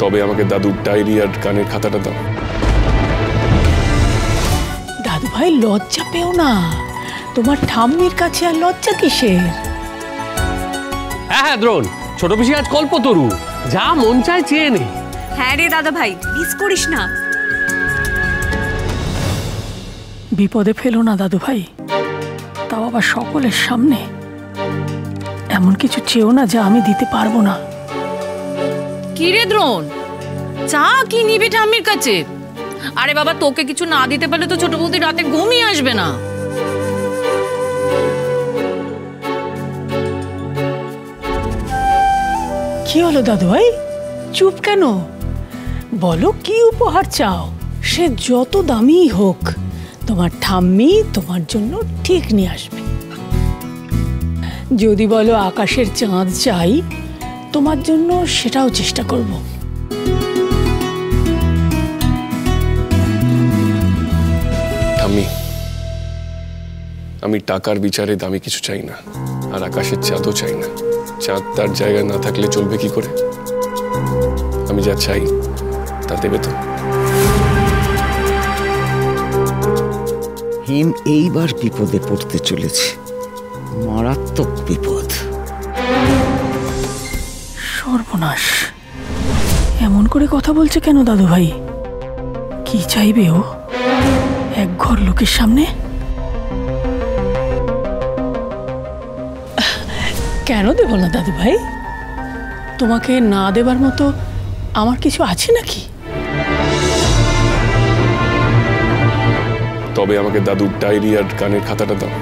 তবে আমাকে দাদুর ডায়েরি আর গানের খাতাটা দাও। দাদু ভাই লজ্জা পেও না, তোমার ঠাম্মির কাছে আর লজ্জা কিসের? হ্যাঁ দ্রোণ, ছোট পিসি আজ কল্পতরু, যা মন চায় চেয়ে নে। হ্যাঁ রে দাদা ভাই, মিস করিস না। বিপদে ফেলো না দাদু ভাই, তাও আবার সকলের সামনে। এমন কিছু চেয়েও না যা আমি দিতে পারবো না। কি রে দ্রোণ, চা কি নিবি ঠাম্মির কাছে? আরে বাবা, তোকে কিছু না দিতে পারলে তো ছোট বৌদি রাতে ঘুমই আসবে না। কি হলো দাদু ভাই, চুপ কেন? বলো কি উপহার চাও, সে যত দামি হোক তোমার ঠাম্মি তোমার জন্য ঠিক নিয়ে আসবে। যদি বলো আকাশের চাঁদ চাই, তোমার জন্য সেটাও চেষ্টা করব। ঠাম্মি, আমি টাকার বিচারে দামি কিছু চাই না, আর আকাশের চাঁদও চাই না। চাঁদ তার জায়গায় না থাকলে চলবে কি করে? আমি যা চাই তা দেবে তো? হেম এইবার বিপদে পড়তে চলেছে, মারাত্মক বিপদ। সর্বনাশ, এমন করে কথা বলছে কেন দাদু ভাই? কি চাইবে ও এক ঘর লোকের সামনে? কেন দেব না দাদু ভাই? তোমাকে না দেবার মতো আমার কিছু আছে নাকি? তবে আমাকে দাদুর ডায়েরি আর গানের খাতাটা দাও।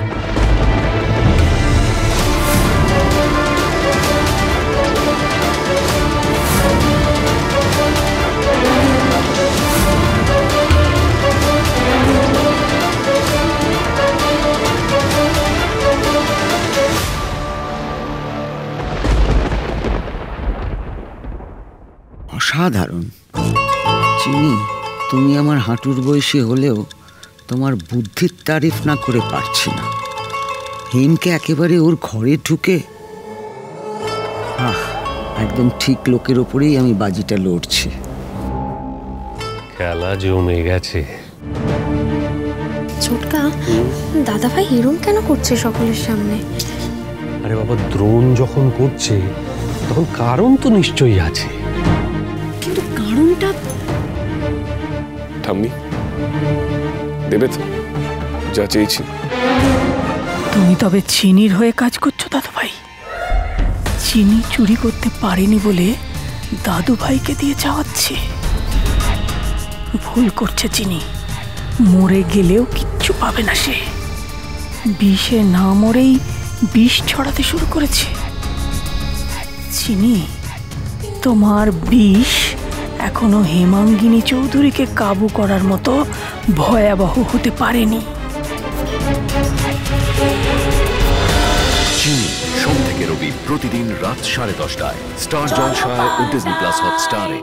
অসাধারণ চিনি, তুমি আমার হাঁটুর বয়সী হলেও তোমার বুদ্ধির তারিফ না করে পারছি না। হেমকে একেবারে ওর ঘরে ঢুকে একদম ঠিক লোকের ওপরেই আমি বাজিটা লড়ছি। খেলা জমে গেছে। ছোটকা, দাদা ভাই এরম কেন করছে সকলের সামনে? আরে বাবা, দ্রোণ যখন করছে তখন কারণ তো নিশ্চয়ই আছে। কিন্তু কারণটা? ঠাম্মি, দেবে তো যা চেয়েছি? তুমি তবে চিনির হয়ে কাজ করছো দাদু ভাই? চিনি চুরি করতে পারেনি বলে দাদু ভাইকে দিয়ে চাওয়াচ্ছে। ভুল করছে চিনি, মরে গেলেও কিচ্ছু পাবে না সে। বিষে না মরেই বিষ ছড়াতে শুরু করেছে। চিনি, তোমার বিষ এখনো হেমাঙ্গিনী চৌধুরীকে কাবু করার মতো ভয়াবহ হতে পারেনি। চিনি সোম থেকে রবি প্রতিদিন রাত 10:30টায় স্টার জলসায় ও ডিজনি প্লাস হটস্টারে।